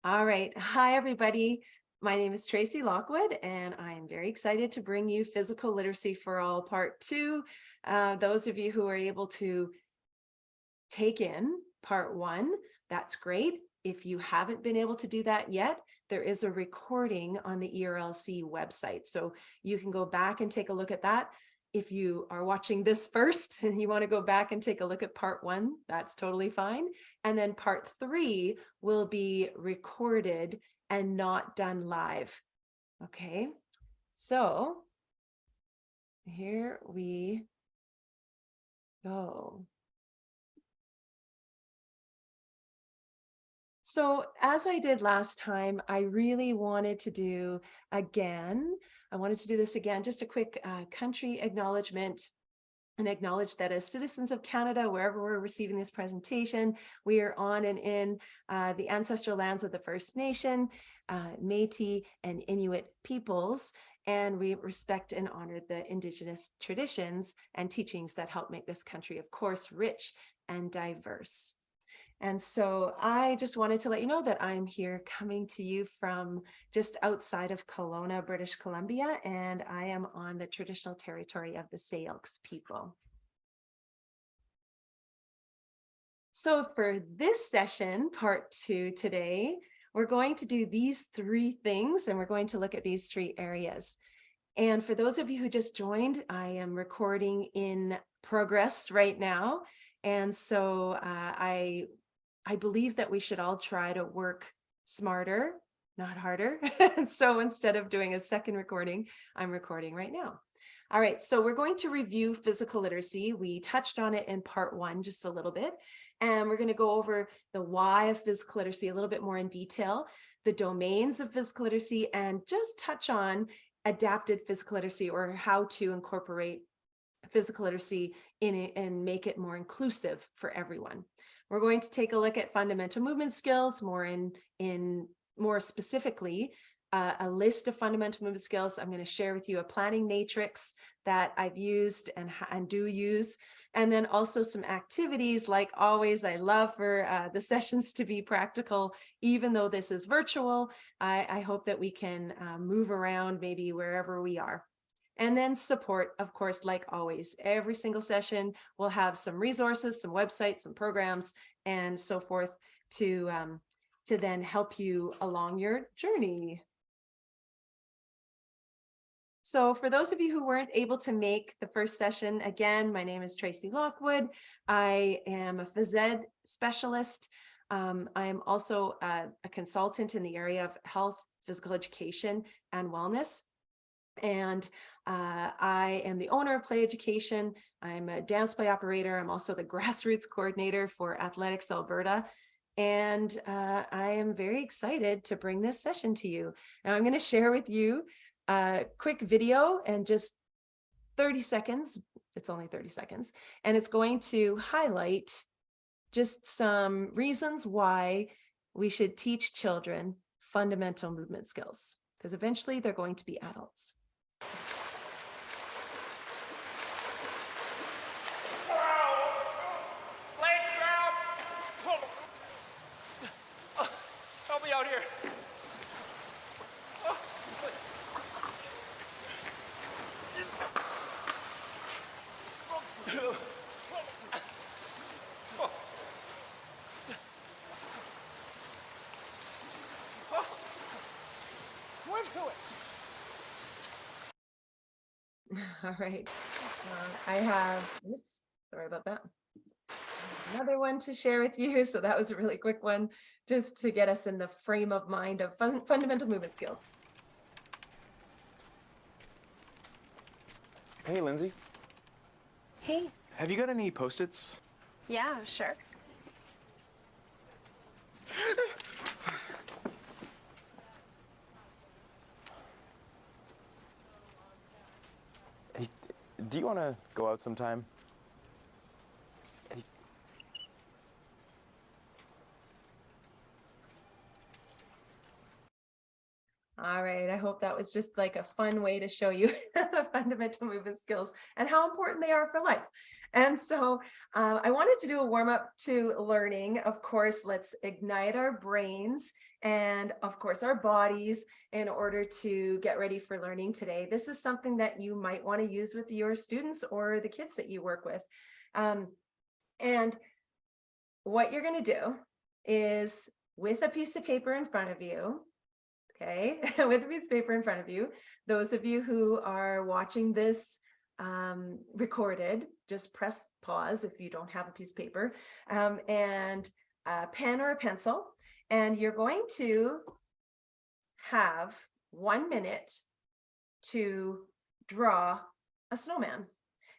All right. Hi, everybody. My name is Tracy Lockwood, and I am very excited to bring you Physical Literacy for All Part 2. Those of you who are able to take in Part 1, that's great. If you haven't been able to do that yet, there is a recording on the ERLC website. So you can go back and take a look at that. If you are watching this first and you want to go back and take a look at Part 1, that's totally fine. And then Part 3 will be recorded and not done live. Okay, so here we go. So as I did last time, I really wanted to do again, I wanted to do this again, just a quick country acknowledgement and acknowledge that as citizens of Canada, wherever we're receiving this presentation, we are on and in the ancestral lands of the First Nation, Métis and Inuit peoples, and we respect and honor the Indigenous traditions and teachings that help make this country, of course, rich and diverse. And so I just wanted to let you know that I'm here coming to you from just outside of Kelowna, British Columbia, and I am on the traditional territory of the Syilx people. So for this session, part 2 today, we're going to do these 3 things, and we're going to look at these 3 areas. And for those of you who just joined, I am recording in progress right now. And so I believe that we should all try to work smarter, not harder. So instead of doing a second recording, I'm recording right now. All right, so we're going to review physical literacy. We touched on it in part 1 just a little bit, and we're going to go over the why of physical literacy a little bit more in detail, the domains of physical literacy, and just touch on adapted physical literacy, or how to incorporate physical literacy in it and make it more inclusive for everyone. We're going to take a look at fundamental movement skills more specifically, a list of fundamental movement skills. I'm going to share with you a planning matrix that I've used and do use. And then also some activities. Like always, I love for the sessions to be practical, even though this is virtual. I hope that we can move around maybe wherever we are. And then support, of course, like always, every single session will have some resources, some websites, some programs, and so forth to then help you along your journey. So for those of you who weren't able to make the first session, again, my name is Tracy Lockwood. I am a phys ed specialist. I am also a consultant in the area of health, physical education, and wellness. And I am the owner of Play Education. I'm a dance play operator. I'm also the grassroots coordinator for Athletics Alberta. And I am very excited to bring this session to you. Now I'm going to share with you a quick video and just 30 seconds. It's only 30 seconds. And it's going to highlight just some reasons why we should teach children fundamental movement skills, because eventually they're going to be adults. Help me out here. Swim to it. All right. I have, oops, sorry about that. Another one to share with you. So that was a really quick one, just to get us in the frame of mind of fundamental movement skills. Hey, Lindsay. Hey. Have you got any Post-its? Yeah, sure. Hey, do you want to go out sometime? Hey. All right. I hope that was just like a fun way to show you fundamental movement skills and how important they are for life. And so I wanted to do a warm up to learning. Of course, let's ignite our brains and of course our bodies in order to get ready for learning today. This is something that you might want to use with your students or the kids that you work with. And what you're going to do is, with a piece of paper in front of you, okay, with a piece of paper in front of you, those of you who are watching this recorded, just press pause if you don't have a piece of paper, and a pen or a pencil, and you're going to have 1 minute to draw a snowman.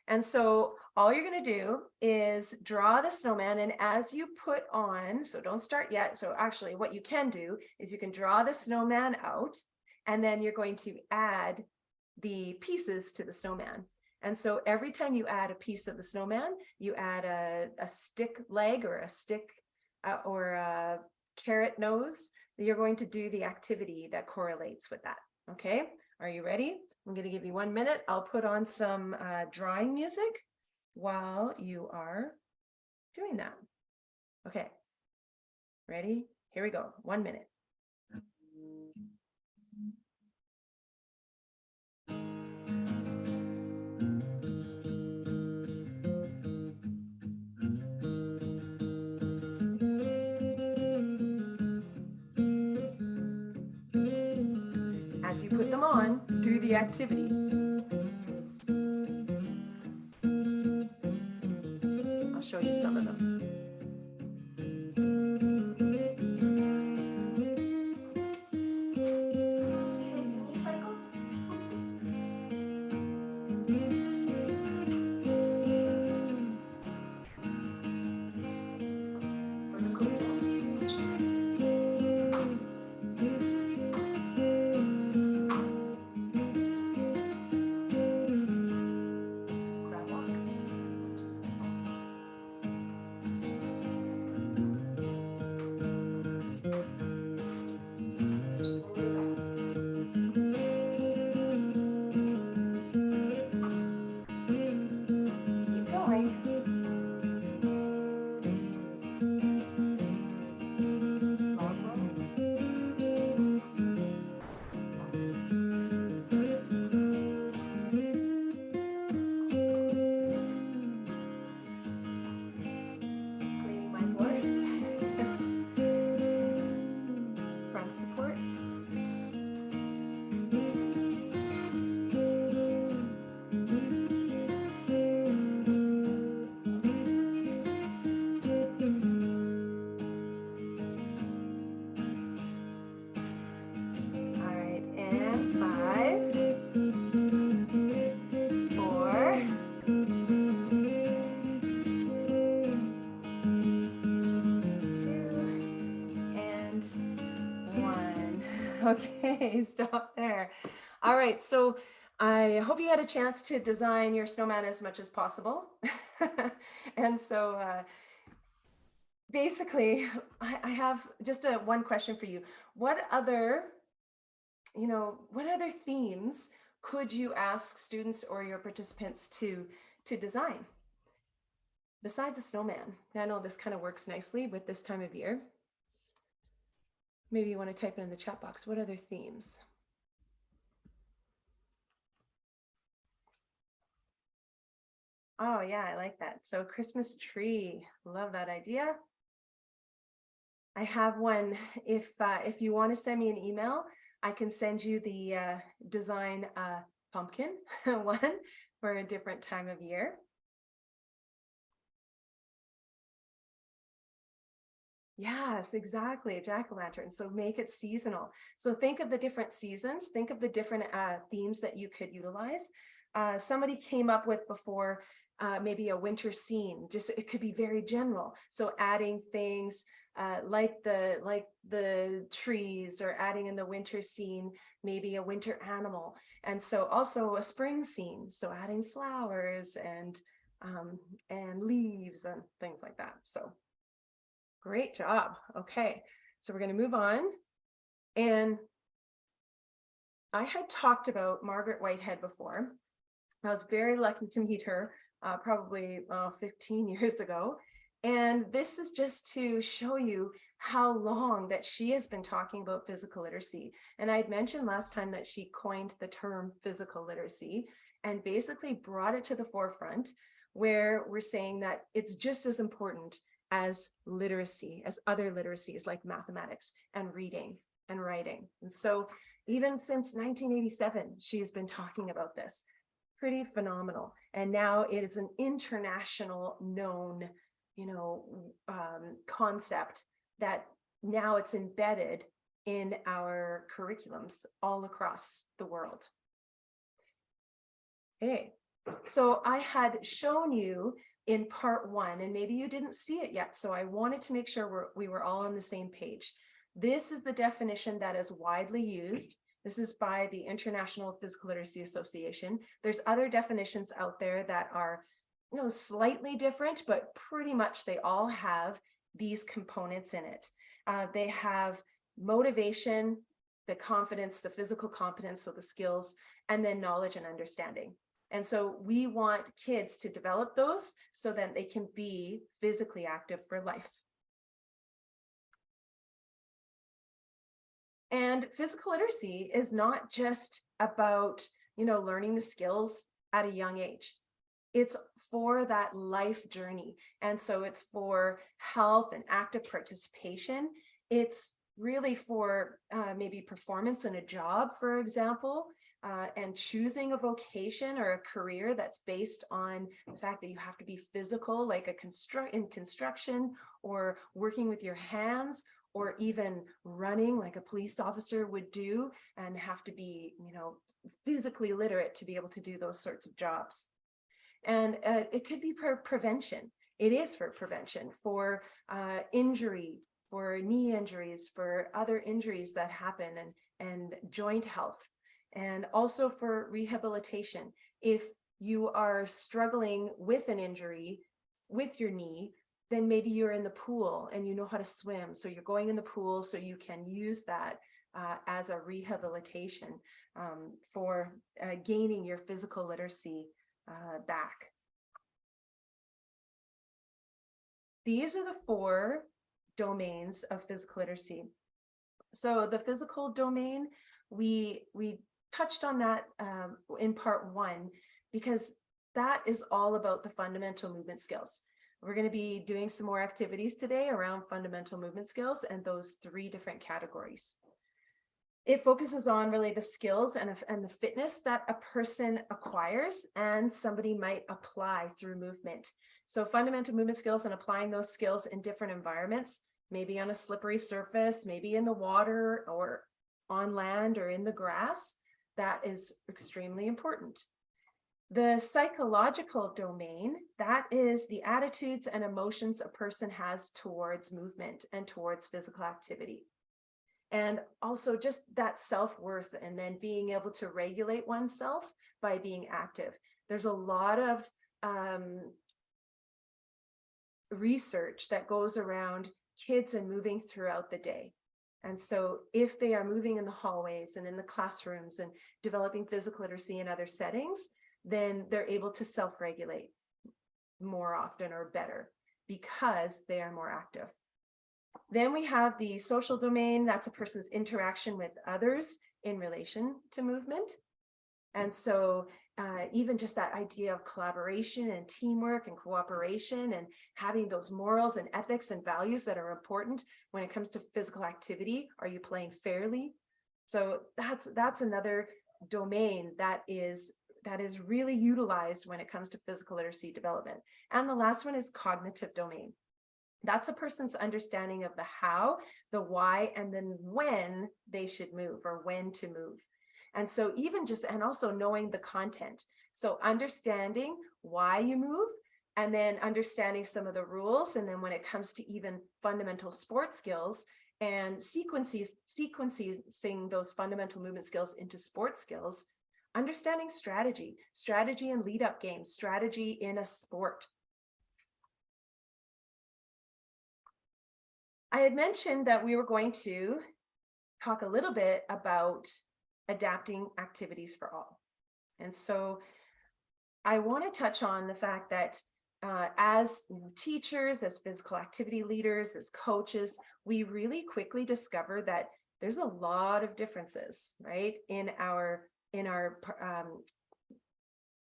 And so all you're going to do is draw the snowman, and as you put on, so don't start yet. So actually what you can do is you can draw the snowman out, and then you're going to add the pieces to the snowman. And so every time you add a piece of the snowman, you add a stick leg or a stick or a carrot nose. You're going to do the activity that correlates with that. Okay, are you ready? I'm going to give you 1 minute. I'll put on some drawing music while you are doing that. Okay, ready? Here we go. 1 minute. As you put them on, do the activity. I'll show you some of them. Support. All right, and 5, 4, 2, and 1. Okay, stop there. All right, so I hope you had a chance to design your snowman as much as possible. And so basically, I have just one question for you. What other themes could you ask students or your participants to design besides a snowman? I know this kind of works nicely with this time of year. Maybe you want to type it in the chat box. What other themes? Oh yeah, I like that. So Christmas tree, love that idea. I have one. If you want to send me an email, I can send you the design pumpkin one for a different time of year. Yes, exactly, a jack-o'-lantern. So make it seasonal. So think of the different seasons, think of the different themes that you could utilize. Somebody came up with before maybe a winter scene, just it could be very general. So adding things like the trees, or adding in the winter scene, maybe a winter animal. And so also a spring scene, so adding flowers and leaves and things like that. So great job. Okay, so we're going to move on. And I had talked about Margaret Whitehead before, I was very lucky to meet her probably 15 years ago. And this is just to show you how long that she has been talking about physical literacy. And I had mentioned last time that she coined the term physical literacy and basically brought it to the forefront, where we're saying that it's just as important as literacy, as other literacies like mathematics and reading and writing. And so even since 1987, she has been talking about this. Pretty phenomenal. And now it is an international known, concept that now it's embedded in our curriculums all across the world. Okay, so I had shown you in part 1, and maybe you didn't see it yet, so I wanted to make sure we were all on the same page. This is the definition that is widely used. This is by the International Physical Literacy Association. There's other definitions out there that are, slightly different, but pretty much they all have these components in it. They have motivation, the confidence, the physical competence, so the skills, and then knowledge and understanding. And so we want kids to develop those so that they can be physically active for life. And physical literacy is not just about, learning the skills at a young age. It's for that life journey. And so it's for health and active participation. It's really for maybe performance in a job, for example, and choosing a vocation or a career that's based on the fact that you have to be physical, like in construction, or working with your hands, or even running like a police officer would do, and have to be, physically literate to be able to do those sorts of jobs. And it could be for prevention. It is for prevention, for injury, for knee injuries, for other injuries that happen, and joint health, and also for rehabilitation. If you are struggling with an injury with your knee, then maybe you're in the pool and you know how to swim. So you're going in the pool so you can use that as a rehabilitation for gaining your physical literacy back. These are the 4 domains of physical literacy. So the physical domain, we touched on that in part 1, because that is all about the fundamental movement skills. We're going to be doing some more activities today around fundamental movement skills and those 3 different categories. It focuses on really the skills and the fitness that a person acquires and somebody might apply through movement. So fundamental movement skills and applying those skills in different environments, maybe on a slippery surface, maybe in the water or on land or in the grass, that is extremely important. The psychological domain, that is the attitudes and emotions a person has towards movement and towards physical activity. And also just that self-worth, and then being able to regulate oneself by being active. There's a lot of research that goes around kids and moving throughout the day. And so if they are moving in the hallways and in the classrooms and developing physical literacy in other settings, then they're able to self-regulate more often or better because they are more active. Then we have the social domain. That's a person's interaction with others in relation to movement. And so even just that idea of collaboration and teamwork and cooperation and having those morals and ethics and values that are important when it comes to physical activity. Are you playing fairly? So that's another domain that is really utilized when it comes to physical literacy development. And the last one is cognitive domain. That's a person's understanding of the how, the why, and then when they should move or when to move. And so and also knowing the content. So understanding why you move, and then understanding some of the rules. And then when it comes to even fundamental sport skills and sequencing those fundamental movement skills into sport skills, understanding strategy and lead up games, strategy in a sport. I had mentioned that we were going to talk a little bit about adapting activities for all. And so I want to touch on the fact that as teachers, as physical activity leaders, as coaches, we really quickly discover that there's a lot of differences, right, in our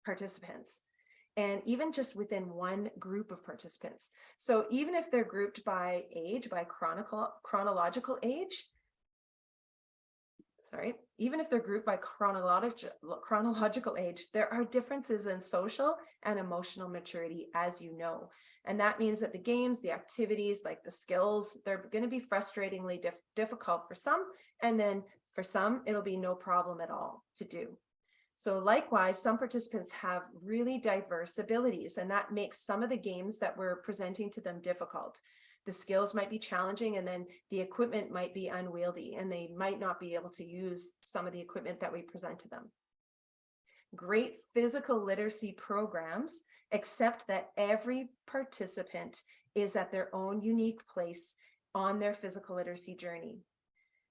participants, and even just within one group of participants. So even if they're grouped by age, by chronological age, even if they're grouped by chronological age, there are differences in social and emotional maturity, as you know. And that means that the games, the activities, like the skills, they're going to be frustratingly difficult for some. And then for some, it'll be no problem at all to do. So likewise, some participants have really diverse abilities, and that makes some of the games that we're presenting to them difficult. The skills might be challenging, and then the equipment might be unwieldy, and they might not be able to use some of the equipment that we present to them. Great physical literacy programs accept that every participant is at their own unique place on their physical literacy journey.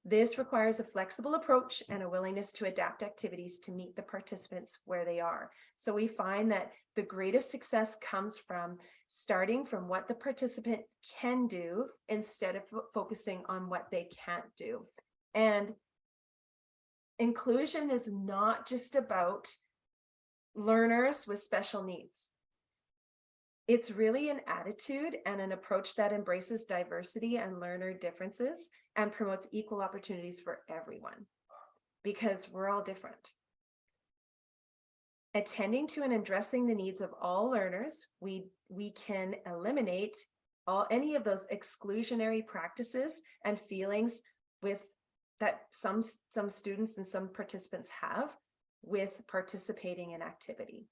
This requires a flexible approach and a willingness to adapt activities to meet the participants where they are. So we find that the greatest success comes from starting from what the participant can do instead of focusing on what they can't do. And inclusion is not just about learners with special needs. It's really an attitude and an approach that embraces diversity and learner differences and promotes equal opportunities for everyone, because we're all different. Attending to and addressing the needs of all learners, we can eliminate any of those exclusionary practices and feelings that some students and some participants have with participating in activity.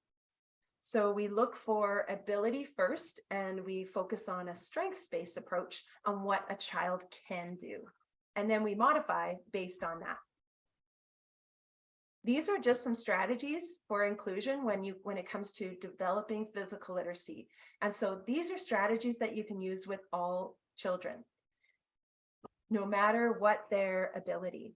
So we look for ability first, and we focus on a strengths-based approach on what a child can do. And then we modify based on that. These are just some strategies for inclusion when it comes to developing physical literacy. And so these are strategies that you can use with all children, no matter what their ability.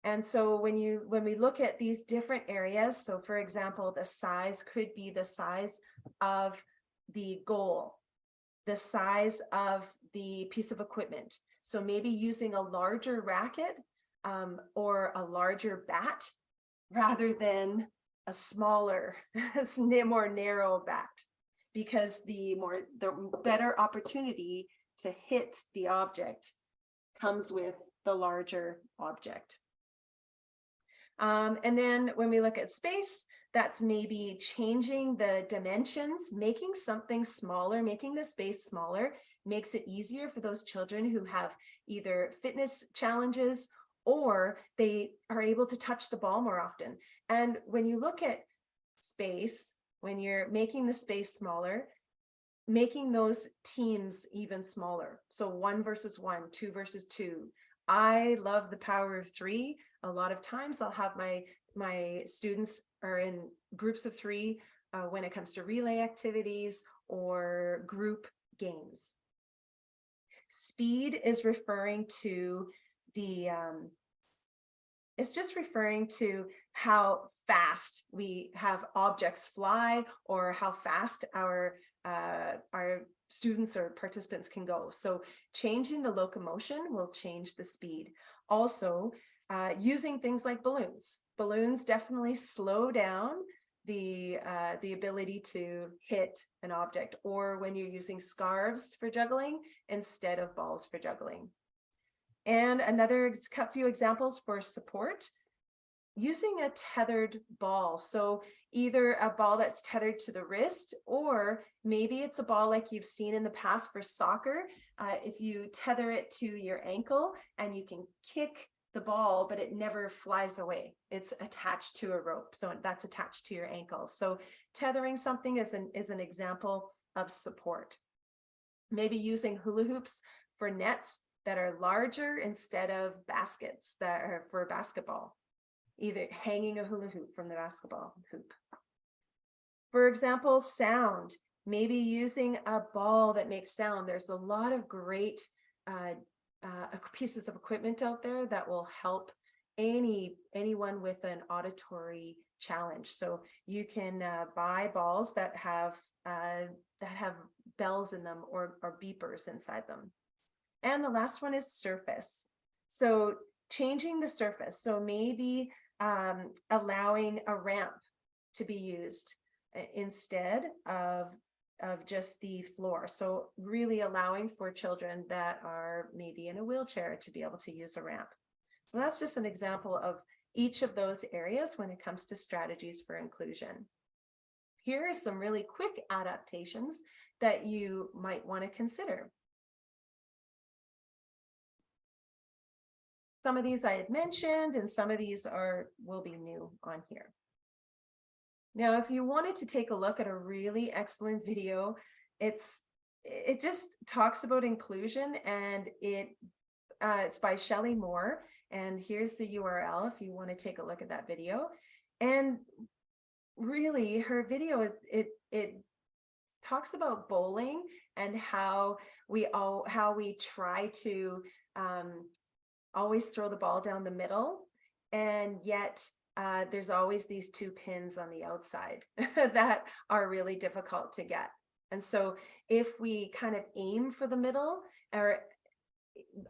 And so when we look at these different areas, so for example, the size could be the size of the goal, the size of the piece of equipment. So maybe using a larger racket or a larger bat rather than a smaller, more narrow bat, because the better opportunity to hit the object comes with the larger object. And then when we look at space, that's maybe changing the dimensions, making something smaller, making the space smaller, makes it easier for those children who have either fitness challenges or they are able to touch the ball more often. And when you look at space, when you're making the space smaller, making those teams even smaller. So 1 versus 1, 2 versus 2. I love the power of 3. A lot of times I'll have my students are in groups of 3 when it comes to relay activities or group games. Speed is referring to it's just referring to how fast we have objects fly or how fast our students or participants can go. So changing the locomotion will change the speed. Also, using things like balloons. Balloons definitely slow down the ability to hit an object, or when you're using scarves for juggling instead of balls for juggling. And another few examples for support, using a tethered ball. So either a ball that's tethered to the wrist, or maybe it's a ball like you've seen in the past for soccer. If you tether it to your ankle and you can kick the ball, but it never flies away. It's attached to a rope. So that's attached to your ankle. So tethering something is an example of support. Maybe using hula hoops for nets that are larger instead of baskets that are for basketball. Either hanging a hula hoop from the basketball hoop. For example, sound, maybe using a ball that makes sound. There's a lot of great pieces of equipment out there that will help anyone with an auditory challenge. So you can buy balls that have bells in them or beepers inside them. And the last one is surface. So changing the surface. So maybe allowing a ramp to be used instead of just the floor. So really allowing for children that are maybe in a wheelchair to be able to use a ramp. So that's just an example of each of those areas when it comes to strategies for inclusion. Here are some really quick adaptations that you might want to consider. Some of these I had mentioned, and some of these will be new on here. Now, if you wanted to take a look at a really excellent video, it just talks about inclusion, and it's by Shelley Moore, and here's the URL if you want to take a look at that video. And really, her video, it talks about bowling and how we try to always throw the ball down the middle, and yet there's always these two pins on the outside that are really difficult to get. And so if we kind of aim for the middle, or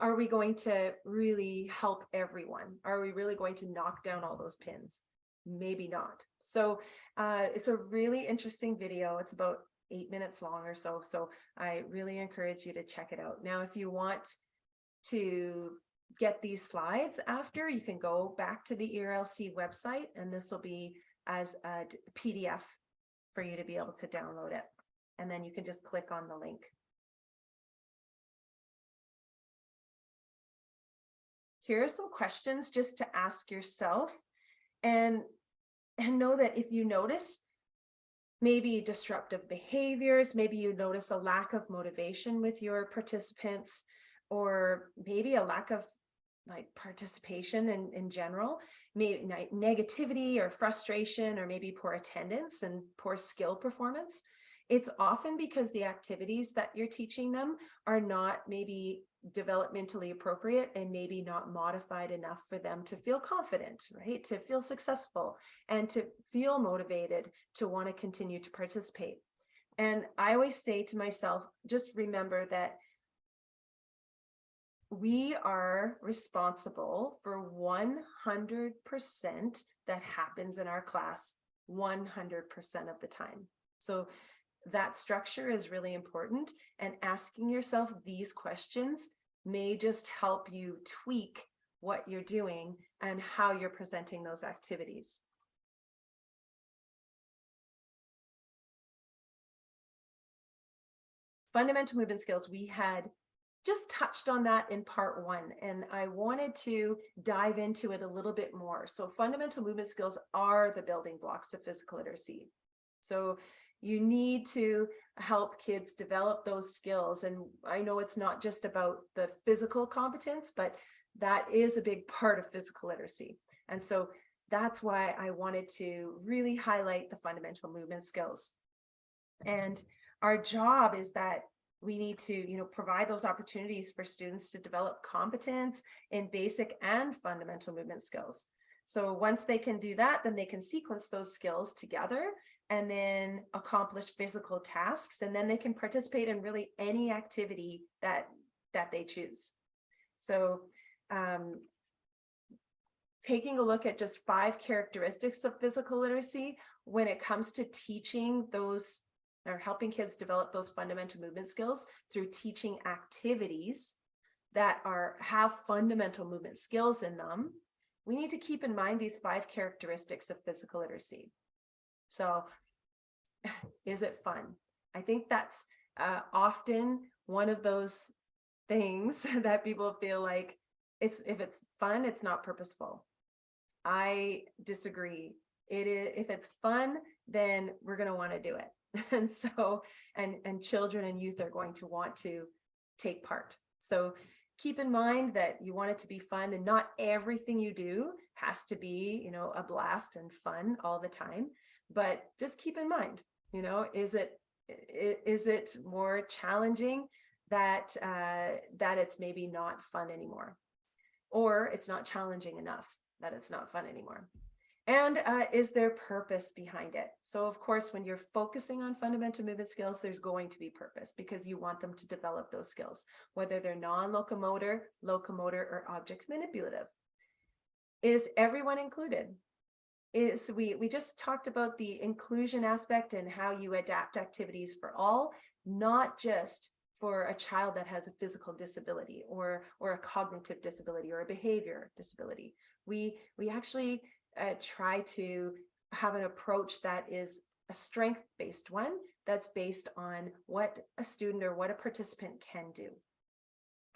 are we going to really help everyone? Are we really going to knock down all those pins? Maybe not. So it's a really interesting video. It's about 8 minutes long or so. So I really encourage you to check it out. Now, if you want to get these slides after, you can go back to the ERLC website, and this will be as a PDF for you to be able to download it. And then you can just click on the link. Here are some questions just to ask yourself, and know that if you notice maybe disruptive behaviors, maybe you notice a lack of motivation with your participants, or maybe a lack of participation in general, maybe negativity or frustration, or maybe poor attendance and poor skill performance, it's often because the activities that you're teaching them are not maybe developmentally appropriate and maybe not modified enough for them to feel confident, right? To feel successful and to feel motivated to want to continue to participate. And I always say to myself, just remember that we are responsible for 100% that happens in our class 100% of the time. So that structure is really important, and asking yourself these questions may just help you tweak what you're doing and how you're presenting those activities. Fundamental movement skills, we had just touched on that in part 1, and I wanted to dive into it a little bit more. So fundamental movement skills are the building blocks of physical literacy. So you need to help kids develop those skills. And I know it's not just about the physical competence, but that is a big part of physical literacy. And so that's why I wanted to really highlight the fundamental movement skills. And our job is that we need to, provide those opportunities for students to develop competence in basic and fundamental movement skills. So once they can do that, then they can sequence those skills together and then accomplish physical tasks, and then they can participate in really any activity that they choose. So taking a look at just 5 characteristics of physical literacy when it comes to teaching those, or helping kids develop those fundamental movement skills through teaching activities that have fundamental movement skills in them, we need to keep in mind these 5 characteristics of physical literacy. So is it fun? I think that's often one of those things that people feel like if it's fun, it's not purposeful. I disagree. If it's fun, then we're going to want to do it. And so, and children and youth are going to want to take part. So keep in mind that you want it to be fun, and not everything you do has to be, a blast and fun all the time. But just keep in mind, is it more challenging that it's maybe not fun anymore, or it's not challenging enough? that it's not fun anymore. And is there purpose behind it? So of course, when you're focusing on fundamental movement skills, there's going to be purpose because you want them to develop those skills, whether they're non-locomotor, locomotor, or object manipulative. Is everyone included? We just talked about the inclusion aspect and how you adapt activities for all, not just for a child that has a physical disability or a cognitive disability or a behavior disability. We actually try to have an approach that is a strength-based one that's based on what a student or what a participant can do.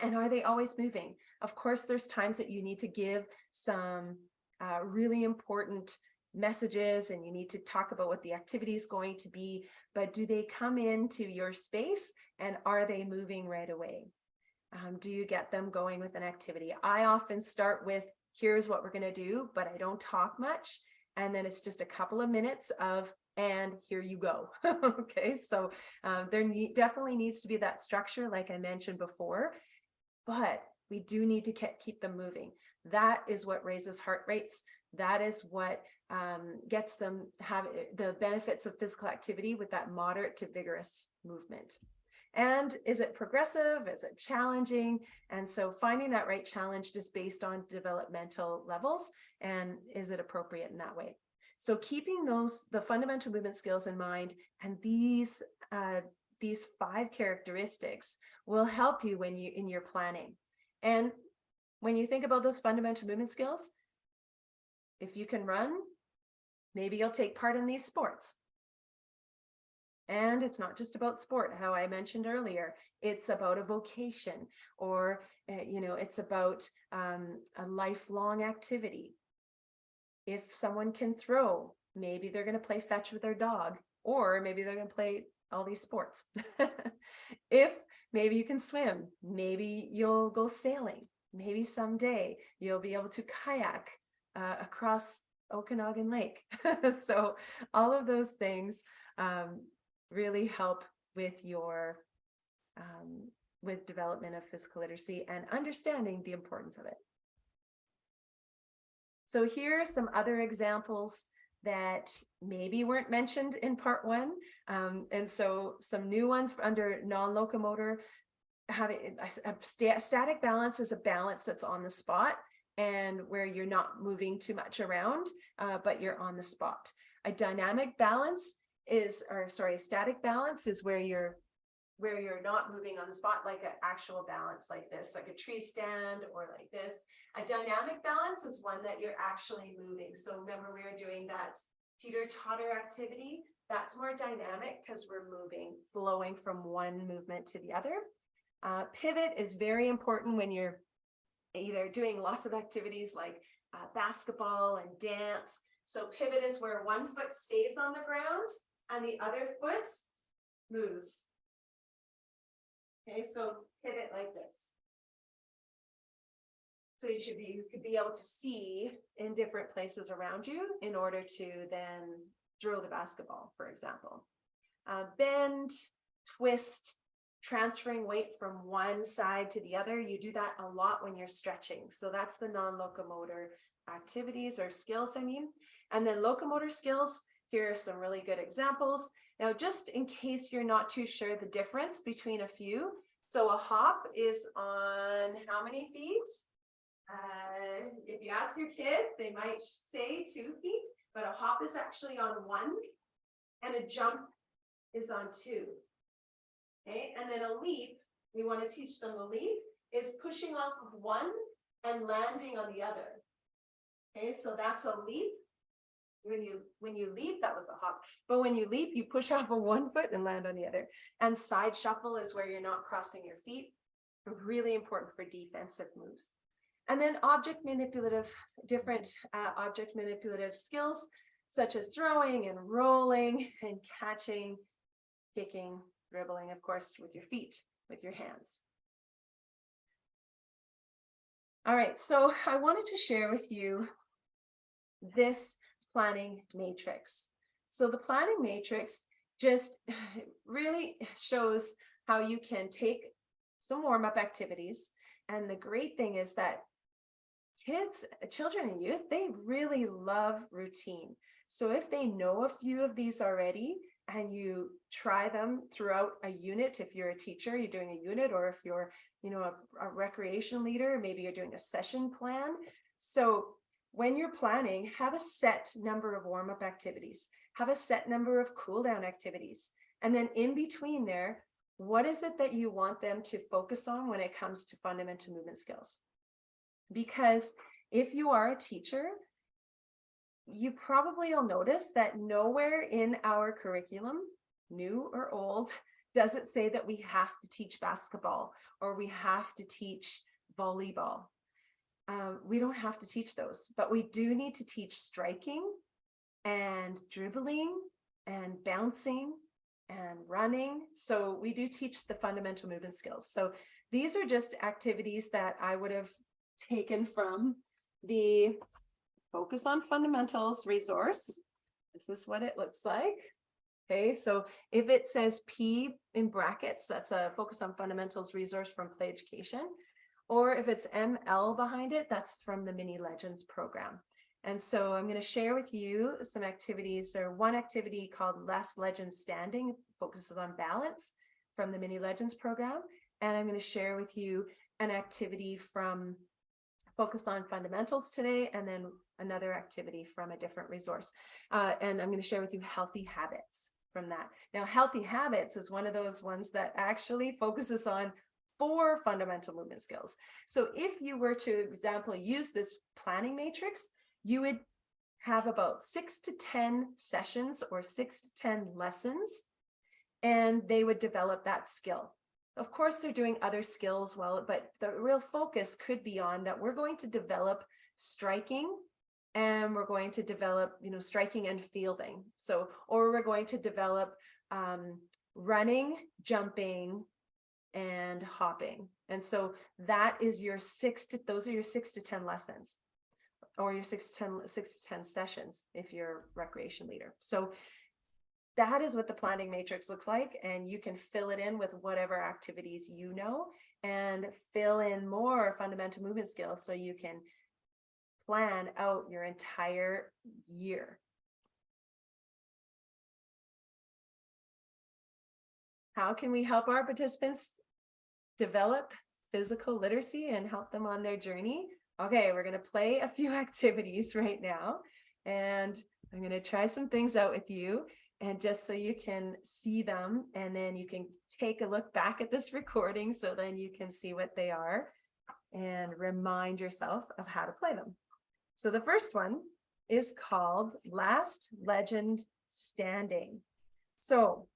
And are they always moving? Of course, there's times that you need to give some really important messages and you need to talk about what the activity is going to be, but do they come into your space and are they moving right away? Do you get them going with an activity? I often start with, here's what we're going to do, but I don't talk much. And then it's just a couple of minutes of, and here you go. Okay, so there definitely needs to be that structure, like I mentioned before, but we do need to keep them moving. That is what raises heart rates. That is what gets them have the benefits of physical activity with that moderate to vigorous movement. And is it progressive? Is it challenging? And so finding that right challenge is based on developmental levels, and is it appropriate in that way? So keeping the fundamental movement skills in mind, and these 5 characteristics will help you in your planning. And when you think about those fundamental movement skills, if you can run, maybe you'll take part in these sports. And it's not just about sport, how I mentioned earlier, it's about a vocation, or, it's about a lifelong activity. If someone can throw, maybe they're going to play fetch with their dog, or maybe they're going to play all these sports. If maybe you can swim, maybe you'll go sailing. Maybe someday you'll be able to kayak across Okanagan Lake. So all of those things really help with your with development of physical literacy and understanding the importance of it. So here are some other examples that maybe weren't mentioned in part 1. And so some new ones under non-locomotor. Having a static balance is a balance that's on the spot and where you're not moving too much around, but you're on the spot. A dynamic balance a static balance is where you're not moving on the spot, like an actual balance like this, like a tree stand or like this. A dynamic balance is one that you're actually moving. So remember, we were doing that teeter-totter activity. That's more dynamic because we're moving, flowing from one movement to the other. Pivot is very important when you're either doing lots of activities like basketball and dance. So pivot is where one foot stays on the ground and the other foot moves. Okay, so pivot like this. So you could be able to see in different places around you in order to then throw the basketball, for example. Bend, twist, transferring weight from one side to the other. You do that a lot when you're stretching. So that's the non-locomotor activities or skills, And then locomotor skills, here are some really good examples. Now, just in case you're not too sure the difference between a few. So a hop is on how many feet? If you ask your kids, they might say 2 feet, but a hop is actually on 1 and a jump is on 2. Okay, and then a leap, we want to teach them a leap, is pushing off of one and landing on the other. Okay, so that's a leap. When you leap, that was a hop. But when you leap, you push off of one foot and land on the other. And side shuffle is where you're not crossing your feet. Really important for defensive moves. And then different object manipulative skills, such as throwing and rolling and catching, kicking, dribbling, of course, with your feet, with your hands. All right, so I wanted to share with you this planning matrix. So the planning matrix just really shows how you can take some warm-up activities. And the great thing is that kids, children and youth, they really love routine. So if they know a few of these already and you try them throughout a unit, if you're a teacher, you're doing a unit, or if you're, a recreation leader, maybe you're doing a session plan. So when you're planning, have a set number of warm-up activities, have a set number of cool down activities. And then in between there, what is it that you want them to focus on when it comes to fundamental movement skills? Because if you are a teacher, you probably will notice that nowhere in our curriculum, new or old, does it say that we have to teach basketball or we have to teach volleyball. We don't have to teach those, but we do need to teach striking and dribbling and bouncing and running. So we do teach the fundamental movement skills. So these are just activities that I would have taken from the Focus on Fundamentals resource. This is what it looks like. Okay, so if it says P in brackets, that's a Focus on Fundamentals resource from Play Education. Or if it's ML behind it, that's from the Mini Legends program. And so I'm going to share with you some activities, or one activity called Last Legend Standing, focuses on balance, from the Mini Legends program. And I'm going to share with you an activity from Focus on Fundamentals today, and then another activity from a different resource. And I'm going to share with you Healthy Habits from that. Now, Healthy Habits is one of those ones that actually focuses on 4 fundamental movement skills. So if you were to, example, use this planning matrix, you would have about 6 to 10 sessions or 6 to 10 lessons, and they would develop that skill. Of course, they're doing other skills well, but the real focus could be on that we're going to develop striking, and we're going to develop, striking and fielding. So, or we're going to develop running, jumping, and hopping. And so that is your those are your 6 to 10 lessons, or your 6 to 10 sessions if you're a recreation leader. So that is what the planning matrix looks like, and you can fill it in with whatever activities you know, and fill in more fundamental movement skills so you can plan out your entire year. How can we help our participants develop physical literacy and help them on their journey? Okay, we're going to play a few activities right now, and I'm going to try some things out with you, and just so you can see them, and then you can take a look back at this recording so then you can see what they are and remind yourself of how to play them. So the first one is called Last Legend Standing. So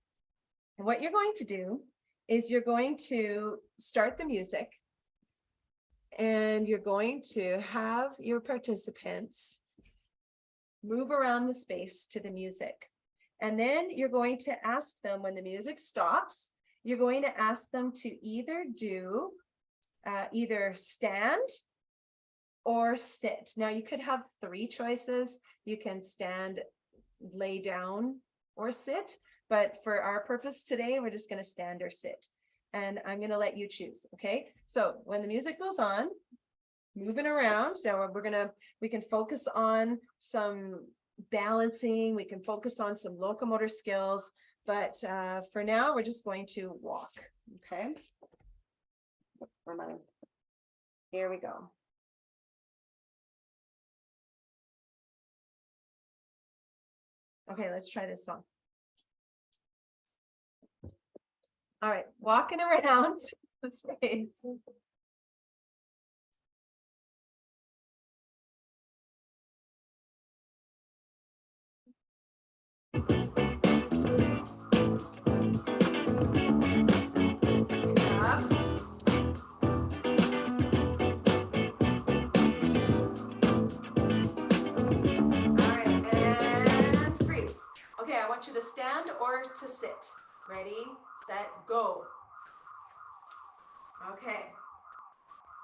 what you're going to do is you're going to start the music, and you're going to have your participants move around the space to the music. And then you're going to ask them, when the music stops, you're going to ask them to either do either stand or sit. Now you could have 3 choices. You can stand, lay down, or sit. But for our purpose today, we're just going to stand or sit. And I'm going to let you choose. Okay. So when the music goes on, moving around, now we can focus on some balancing, we can focus on some locomotor skills, but for now, we're just going to walk. Okay. Here we go. Okay, let's try this song. All right, walking around the space. Okay, I want you to stand or to sit. Ready, set, go. Okay.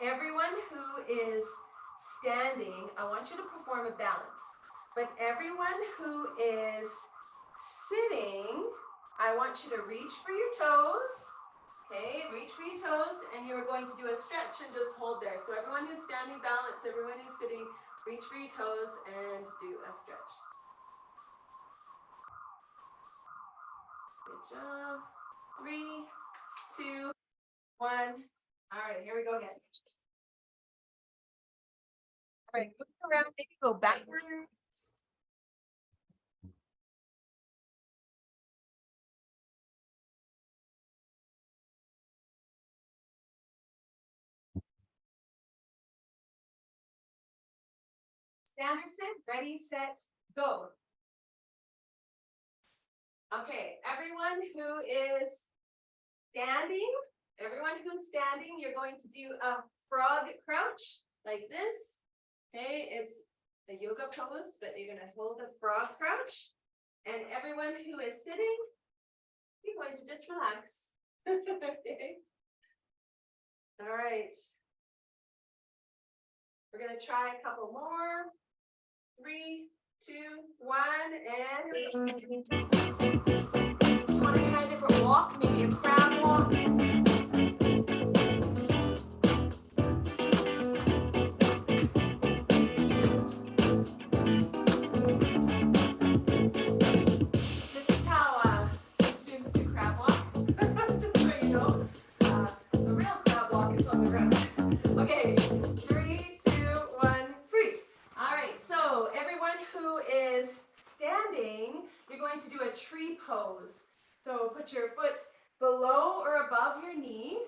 Everyone who is standing, I want you to perform a balance. But everyone who is sitting, I want you to reach for your toes Okay, reach for your toes, and you're going to do a stretch and just hold there. So everyone who's standing balance, everyone who's sitting, reach for your toes and do a stretch. Good job. 3, 2, 1. All right, here we go again. All right, move around, maybe go backwards. Stand or sit, ready, set, go. Okay, everyone who is standing, you're going to do a frog crouch like this. Okay, it's a yoga pose, but you're gonna hold a frog crouch. And everyone who is sitting, you're going to just relax. Okay. All right. We're gonna try a couple more. 3, 2, 1, and you want to try a different walk, maybe a crab walk. This is how some students do crab walk. Just so you know, the real crab walk is on the ground. Okay, 3, 2, 1, freeze. All right, so everyone who is standing, you're going to do a tree pose. So put your foot below or above your knee.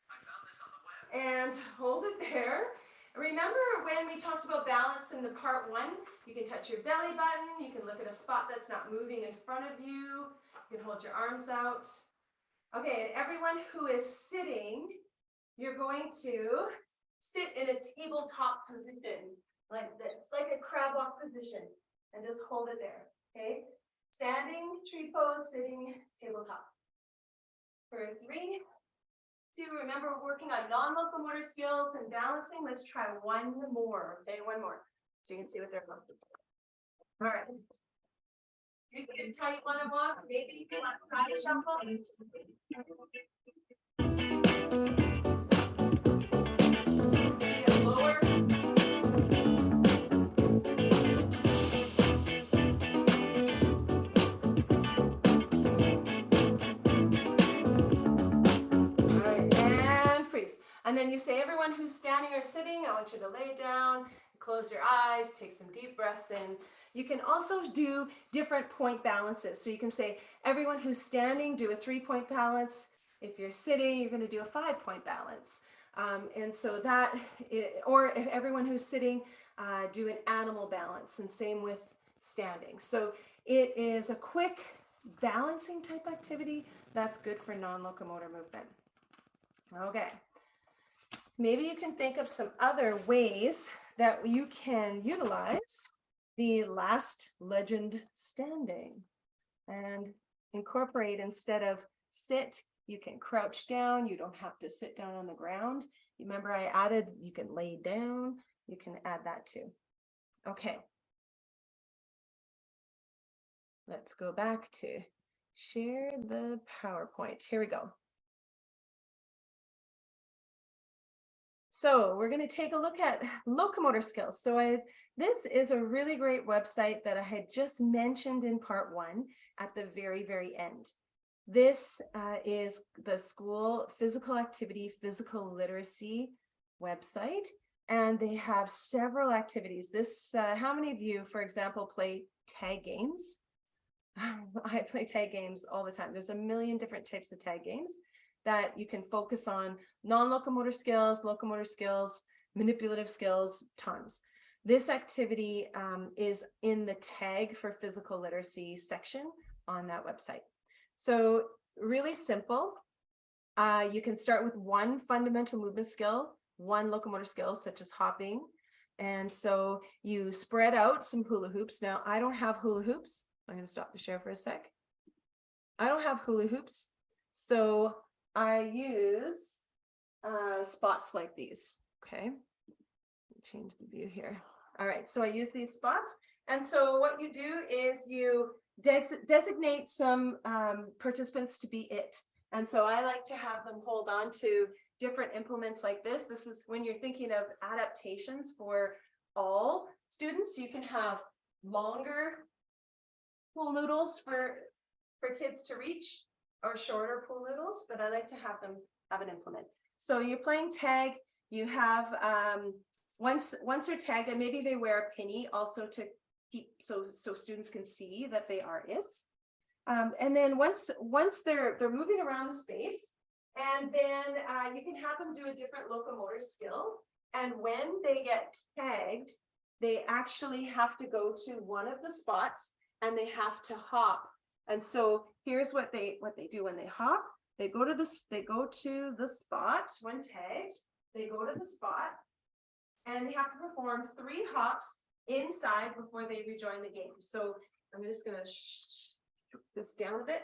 I found this on the web. And hold it there. Remember when we talked about balance in the part 1? You can touch your belly button. You can look at a spot that's not moving in front of you. You can hold your arms out. Okay, and everyone who is sitting, you're going to sit in a tabletop position like this, like a crab walk position, and just hold it there. Okay, standing tree pose, sitting tabletop. For 3, 2, remember we're working on non-locomotor skills and balancing. Let's try one more. Okay, one more, so you can see what they're like. All right. You can try one and walk. Maybe you can try to shuffle. Maybe lower. And then you say, everyone who's standing or sitting, I want you to lay down, close your eyes, take some deep breaths in. You can also do different point balances. So you can say, everyone who's standing, do a 3-point balance. If you're sitting, you're going to do a 5-point balance. And so that, or if everyone who's sitting, do an animal balance, and same with standing. So it is a quick balancing type activity that's good for non-locomotor movement. Okay. Maybe you can think of some other ways that you can utilize the last legend standing and incorporate, instead of sit, you can crouch down. You don't have to sit down on the ground. Remember I added, you can lay down. You can add that too. Okay. Let's go back to share the PowerPoint. Here we go. So we're going to take a look at locomotor skills. So this is a really great website that I had just mentioned in part 1 at the very, very end. This is the school physical activity, physical literacy website, and they have several activities. This, how many of you, for example, play tag games? I play tag games all the time. There's a million different types of tag games that you can focus on non-locomotor skills, locomotor skills, manipulative skills, tons. This activity is in the tag for physical literacy section on that website. So really simple. You can start with one fundamental movement skill, one locomotor skill, such as hopping. And so you spread out some hula hoops. Now, I don't have hula hoops. I'm going to stop the share for a sec. I don't have hula hoops. So I use spots like these. Okay, change the view here. All right, so I use these spots. And so what you do is you designate some participants to be it. And so I like to have them hold on to different implements like this. This is when you're thinking of adaptations for all students. You can have longer pool noodles for kids to reach or shorter pool noodles, but I like to have them have an implement. So you're playing tag, you have once they're tagged, and maybe they wear a penny also to keep so students can see that they are it. And then once they're moving around the space, and then you can have them do a different locomotor skill. And when they get tagged, they actually have to go to one of the spots and they have to hop. And so here's what they do when they hop. They go to the spot when tagged. They go to the spot and they have to perform 3 hops inside before they rejoin the game. So I'm just gonna shoot this down a bit.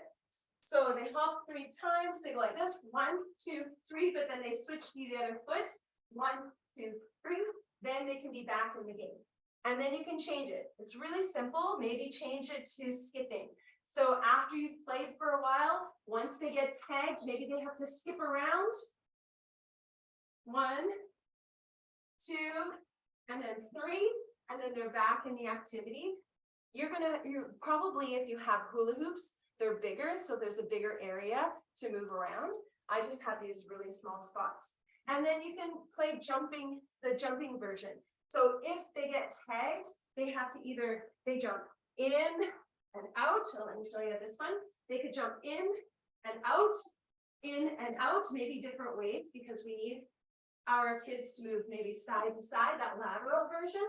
So they hop 3 times, they go like this, 1, 2, 3, but then they switch to the other foot, 1, 2, 3, then they can be back in the game. And then you can change it. It's really simple, maybe change it to skipping. So after you've played for a while, once they get tagged, maybe they have to skip around. 1, 2, and then 3, and then they're back in the activity. You're probably, if you have hula hoops, they're bigger, so there's a bigger area to move around. I just have these really small spots. And then you can play the jumping version. So if they get tagged, they have to they jump in and out. Oh, let me show you this one. They could jump in and out, maybe different ways, because we need our kids to move maybe side to side, that lateral version.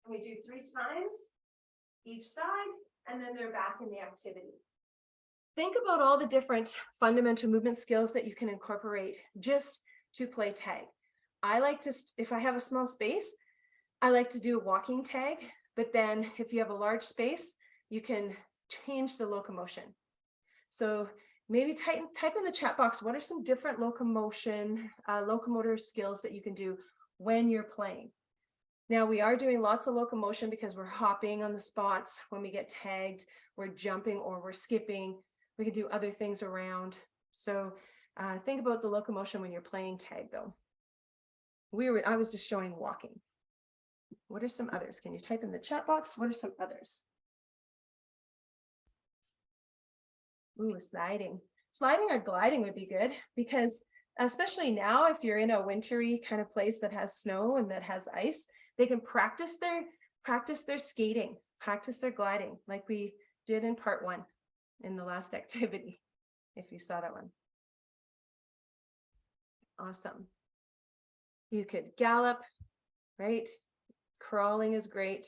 And we do 3 times each side, and then they're back in the activity. Think about all the different fundamental movement skills that you can incorporate just to play tag. I like to, if I have a small space, I like to do a walking tag, but then if you have a large space, you can change the locomotion. So maybe type in the chat box, what are some different locomotor skills that you can do when you're playing? Now we are doing lots of locomotion because we're hopping on the spots when we get tagged, we're jumping or we're skipping. We can do other things around. So think about the locomotion when you're playing tag though. I was just showing walking. What are some others? Can you type in the chat box? What are some others? Ooh, sliding. Sliding or gliding would be good, because especially now, if you're in a wintry kind of place that has snow and that has ice, they can practice their skating, practice their gliding, like we did in part 1 in the last activity, if you saw that one. Awesome. You could gallop, right? Crawling is great.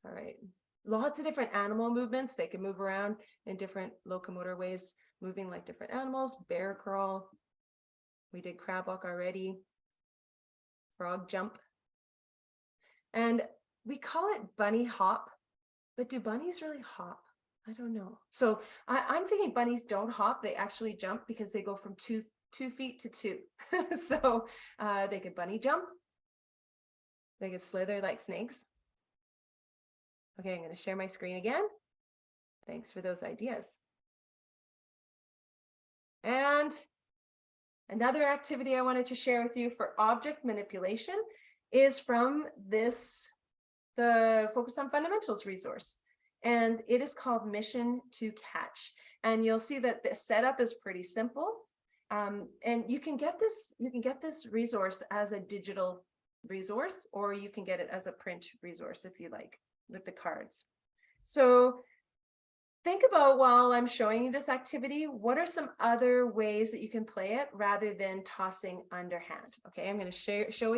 All right. Lots of different animal movements. They can move around in different locomotor ways, moving like different animals. Bear crawl. We did crab walk already. Frog jump. And we call it bunny hop, but do bunnies really hop? I don't know. So I'm thinking bunnies don't hop. They actually jump because they go from 2 feet to 2. So they could bunny jump. They could slither like snakes. Okay, I'm going to share my screen again. Thanks for those ideas. And another activity I wanted to share with you for object manipulation is from the Focus on Fundamentals resource. And it is called Mission to Catch. And you'll see that the setup is pretty simple. And you can get this resource as a digital resource, or you can get it as a print resource if you like, with the cards. So think about, while I'm showing you this activity, what are some other ways that you can play it rather than tossing underhand? Okay, I'm going to show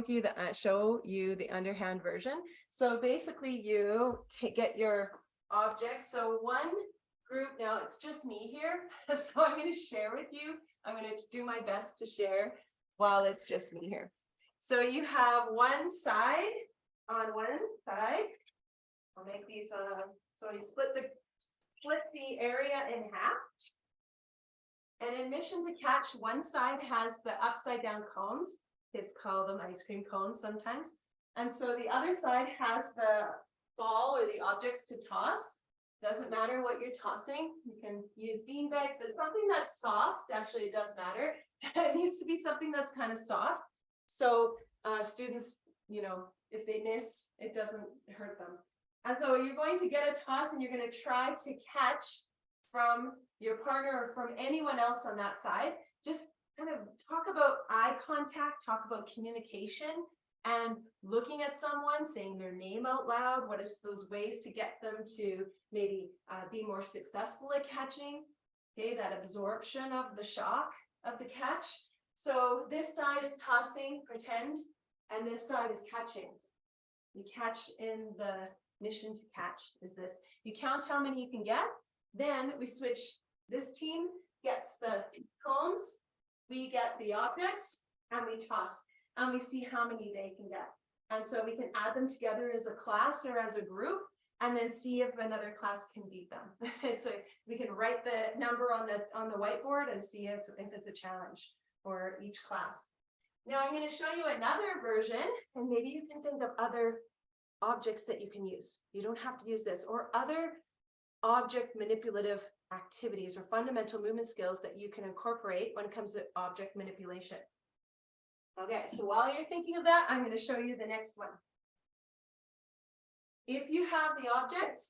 you the underhand version. So basically you get your objects. So one group, now it's just me here, so I'm going to share with you. I'm going to do my best to share while it's just me here. So you have one side, on one side. I'll make these, so you split the area in half. And in Mission to Catch, one side has the upside down cones. Kids call them ice cream cones sometimes. And so the other side has the ball or the objects to toss. Doesn't matter what you're tossing. You can use bean bags, but something that's soft, actually it does matter. It needs to be something that's kind of soft. So students, you know, if they miss, it doesn't hurt them. And so you're going to get a toss and you're going to try to catch from your partner or from anyone else on that side. Just kind of talk about eye contact, talk about communication, and looking at someone, saying their name out loud. What is those ways to get them to maybe be more successful at catching? Okay, that absorption of the shock of the catch. So this side is tossing, pretend, and this side is catching. You catch in the mission to catch is this. You count how many you can get. Then we switch. This team gets the cones, we get the objects, and we toss. And we see how many they can get. And so we can add them together as a class or as a group, and then see if another class can beat them. So we can write the number on the whiteboard and see if it's a challenge for each class. Now I'm going to show you another version, and maybe you can think of other objects that you can use. You don't have to use this, or other object manipulative activities or fundamental movement skills that you can incorporate when it comes to object manipulation. Okay, so while you're thinking of that, I'm going to show you the next one. If you have the object,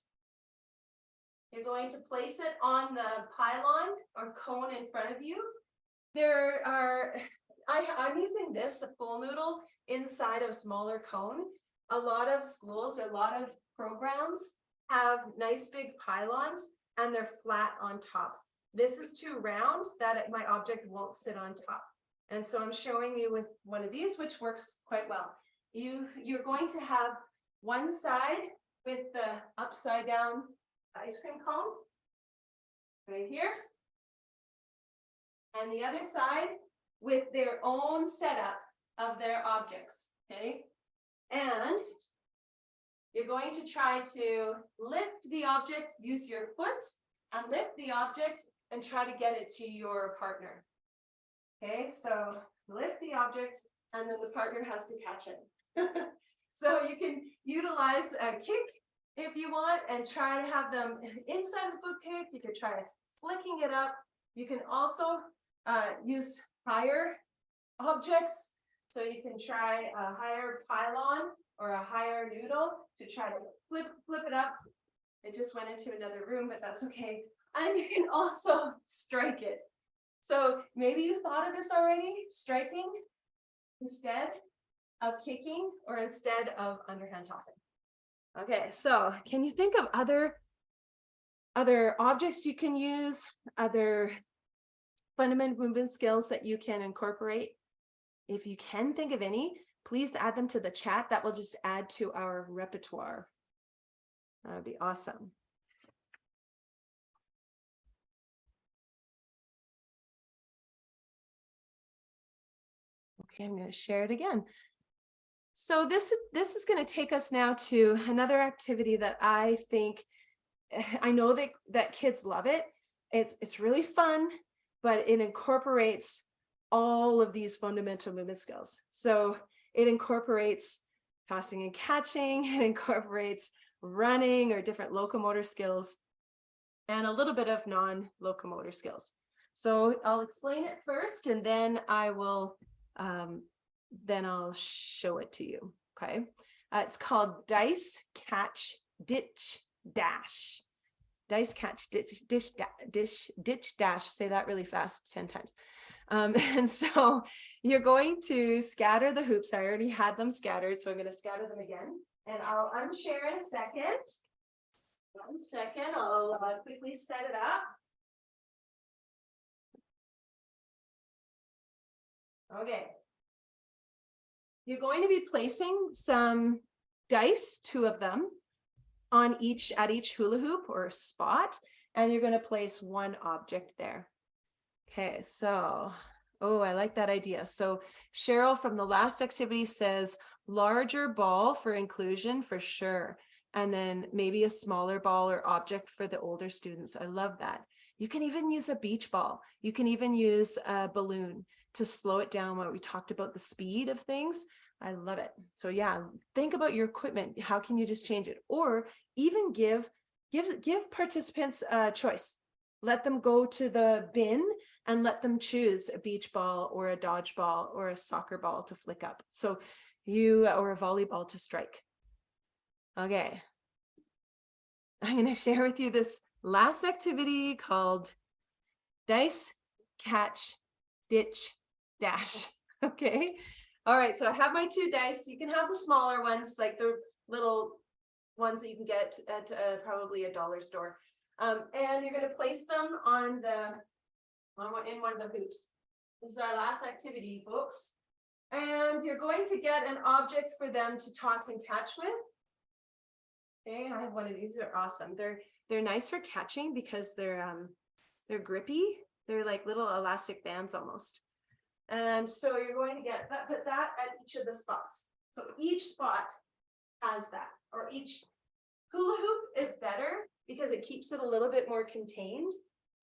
you're going to place it on the pylon or cone in front of you. There are, I'm using this, a pool noodle, inside of smaller cone. A lot of schools or a lot of programs have nice big pylons and they're flat on top. This is too round that my object won't sit on top. And so I'm showing you with one of these, which works quite well. You're going to have one side with the upside down ice cream cone right here. And the other side with their own setup of their objects, okay? And you're going to try to lift the object, use your foot and lift the object and try to get it to your partner. Okay, so lift the object and then the partner has to catch it. So you can utilize a kick if you want and try to have them inside the foot kick. You could try flicking it up. You can also use higher objects. So you can try a higher pylon or a higher noodle to try to flip it up. It just went into another room, but that's okay. And you can also strike it. So maybe you thought of this already, striking instead of kicking or instead of underhand tossing. Okay, so can you think of other objects you can use, other fundamental movement skills that you can incorporate? If you can think of any, please add them to the chat. That will just add to our repertoire. That would be awesome. Okay, I'm going to share it again. So this is going to take us now to another activity that I think, I know that kids love it. It's really fun, but it incorporates all of these fundamental movement skills. So it incorporates tossing and catching, it incorporates running or different locomotor skills, and a little bit of non-locomotor skills. So I'll explain it first, and then I will then I'll show it to you. Okay, it's called dice, catch, ditch, dash. Dice, catch, ditch, dash. Say that really fast 10 times. And so you're going to scatter the hoops. I already had them scattered, so I'm going to scatter them again. And I'll unshare in a second. 1 second, I'll quickly set it up. Okay. You're going to be placing some dice, 2 of them, on at each hula hoop or spot, and you're going to place 1 object there. Okay, so, oh, I like that idea. So Cheryl from the last activity says larger ball for inclusion for sure. And then maybe a smaller ball or object for the older students. I love that. You can even use a beach ball. You can even use a balloon to slow it down when we talked about the speed of things. I love it. So yeah, think about your equipment. How can you just change it? Or even give Give participants a choice. Let them go to the bin and let them choose a beach ball or a dodgeball or a soccer ball to flick up. So or a volleyball to strike. Okay. I'm going to share with you this last activity called Dice, Catch, Ditch, Dash. Okay. All right. So I have my 2 dice. You can have the smaller ones, like the little ones that you can get at probably a dollar store. And you're going to place them in one of the hoops. This is our last activity, folks. And you're going to get an object for them to toss and catch with. Okay, I have one of these. They're awesome. They're nice for catching because they're grippy. They're like little elastic bands almost. And so you're going to put that at each of the spots. So each spot has that, or each hula hoop is better because it keeps it a little bit more contained.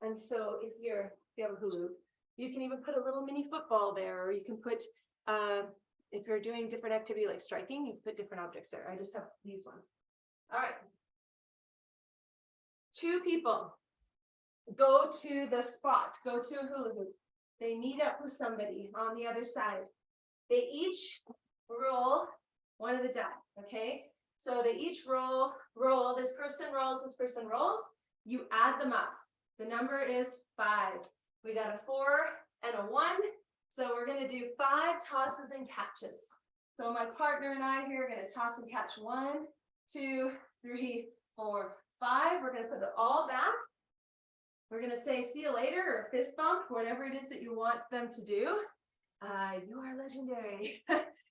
And so if you have a hula hoop, you can even put a little mini football there, or you can put, if you're doing different activity like striking, you can put different objects there. I just have these ones. All right. 2 people go to the spot, go to a hula hoop. They meet up with somebody on the other side. They each roll one of the die, okay? So they each roll, this person rolls, you add them up. The number is 5. We got a 4 and a 1. So we're gonna do 5 tosses and catches. So my partner and I here are gonna toss and catch 1, 2, 3, 4, 5. We're gonna put it all back. We're gonna say see you later or fist bump, whatever it is that you want them to do. You are legendary.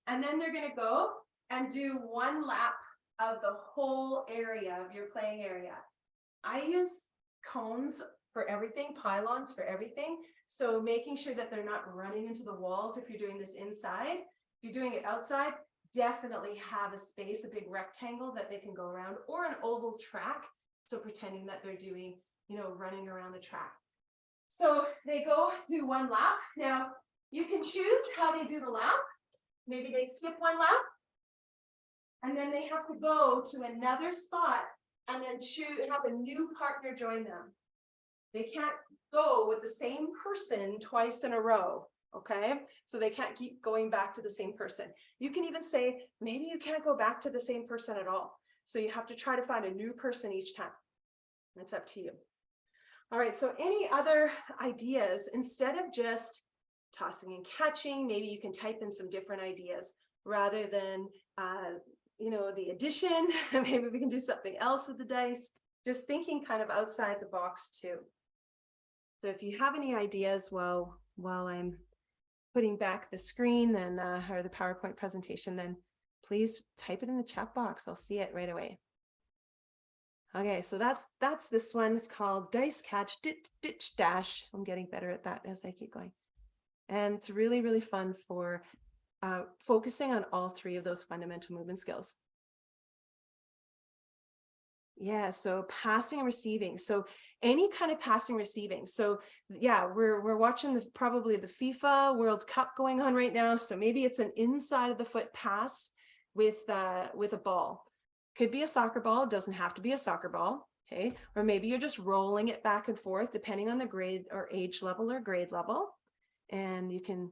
And then they're gonna go and do 1 lap of the whole area of your playing area. I use cones for everything, pylons for everything. So making sure that they're not running into the walls if you're doing this inside. If you're doing it outside, definitely have a space, a big rectangle that they can go around, or an oval track. So pretending that they're doing, running around the track. So they go do 1 lap. Now you can choose how they do the lap. Maybe they skip 1 lap and then they have to go to another spot and then have a new partner join them. They can't go with the same person twice in a row. Okay, so they can't keep going back to the same person. You can even say, maybe you can't go back to the same person at all. So you have to try to find a new person each time. That's up to you. All right, so any other ideas, instead of just tossing and catching, maybe you can type in some different ideas rather than, the addition. Maybe we can do something else with the dice, just thinking kind of outside the box too. So if you have any ideas while I'm putting back the screen then or the PowerPoint presentation, then please type it in the chat box. I'll see it right away. Okay, so that's this one. It's called Dice Catch Ditch Dash. I'm getting better at that as I keep going. And it's really, really fun for focusing on all 3 of those fundamental movement skills. Yeah, so passing and receiving. So any kind of passing, receiving. So yeah, we're watching probably the FIFA World Cup going on right now. So maybe it's an inside of the foot pass with a ball. Could be a soccer ball. It doesn't have to be a soccer ball. Okay, or maybe you're just rolling it back and forth depending on the grade or age level or grade level. And you can,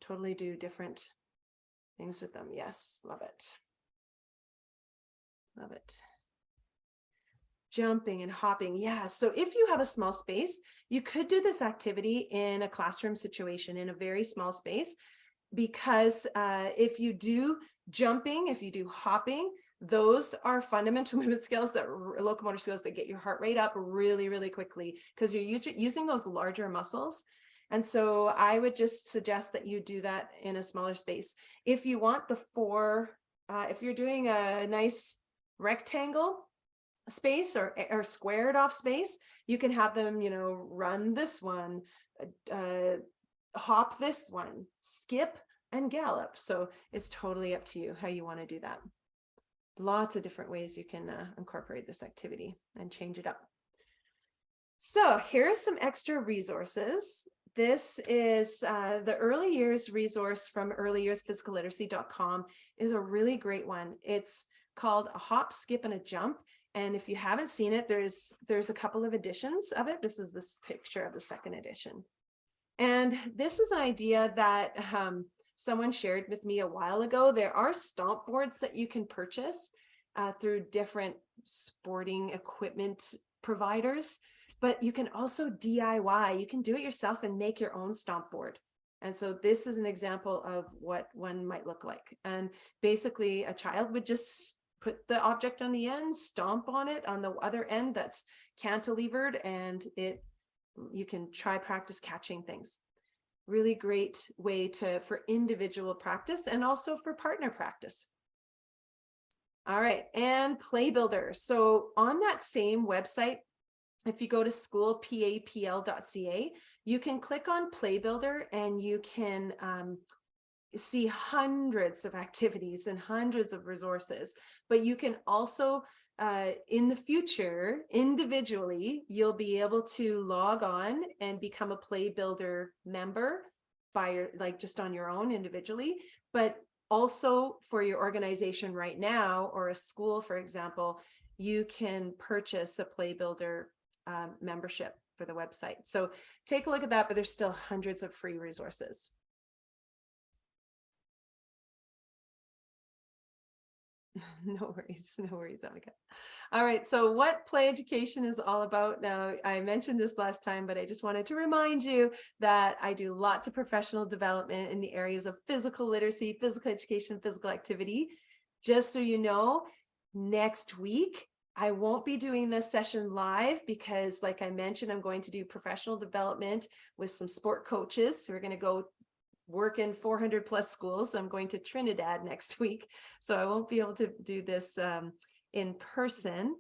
totally do different things with them. Yes, love it. Love it. Jumping and hopping. Yeah. So if you have a small space, you could do this activity in a classroom situation in a very small space, because if you do jumping, if you do hopping, those are fundamental movement skills, that locomotor skills that get your heart rate up really, really quickly, because you're using those larger muscles. And so I would just suggest that you do that in a smaller space. If you want if you're doing a nice rectangle space or squared off space, you can have them, run this one, hop this one, skip and gallop. So it's totally up to you how you want to do that. Lots of different ways you can incorporate this activity and change it up. So here's some extra resources. This is the early years resource from earlyyearsphysicalliteracy.com is a really great one. It's called A Hop, Skip, and a Jump. And if you haven't seen it, there's a couple of editions of it. This is this picture of the second edition. And this is an idea that someone shared with me a while ago. There are stomp boards that you can purchase through different sporting equipment providers, but you can also DIY. You can do it yourself and make your own stomp board. And so this is an example of what one might look like. And basically a child would just put the object on the end, stomp on it on the other end that's cantilevered, and you can try practice catching things. Really great way for individual practice and also for partner practice. All right, and Play Builder. So on that same website, if you go to schoolpapl.ca, you can click on Play Builder and you can see hundreds of activities and hundreds of resources. But you can also, in the future, individually, you'll be able to log on and become a Play Builder member just on your own individually, but also for your organization right now, or a school, for example, you can purchase a Play Builder membership for the website. So take a look at that, but there's still hundreds of free resources. No worries, Annika. All right, so what play education is all about now, I mentioned this last time, but I just wanted to remind you that I do lots of professional development in the areas of physical literacy, physical education, physical activity. Just so you know, next week, I won't be doing this session live because, like I mentioned, I'm going to do professional development with some sport coaches who are going to go work in 400 plus schools. So I'm going to Trinidad next week. So I won't be able to do this in person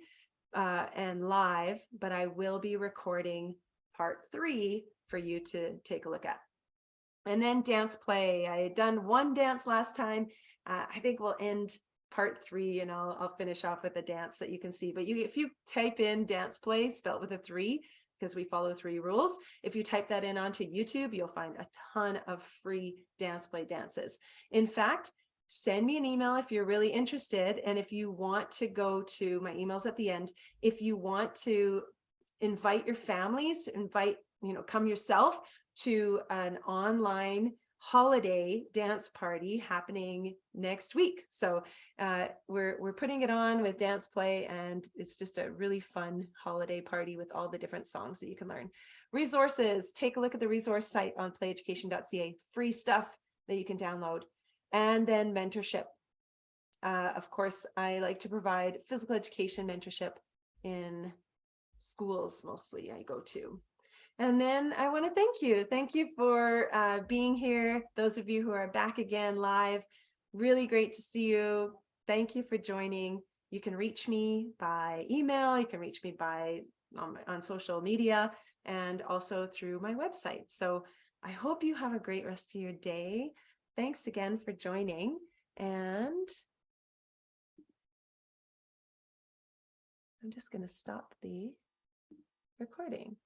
and live, but I will be recording part 3 for you to take a look at. And then dance play. I had done one dance last time. I think we'll end part 3 and I'll finish off with a dance that you can see. But if you type in dance play, spelled with a 3, because we follow 3 rules. If you type that in onto YouTube, you'll find a ton of free dance play dances. In fact, send me an email if you're really interested. And if you want to go to my emails at the end, if you want to invite your families, come yourself to an online holiday dance party happening next week. So we're putting it on with dance play, and it's just a really fun holiday party with all the different songs that you can learn. Resources, take a look at the resource site on playeducation.ca, free stuff that you can download. And then mentorship. Of course, I like to provide physical education mentorship in schools, mostly I go to. And then I want to thank you. Thank you for being here. Those of you who are back again live, really great to see you. Thank you for joining. You can reach me by email. You can reach me on social media and also through my website. So I hope you have a great rest of your day. Thanks again for joining. And I'm just going to stop the recording.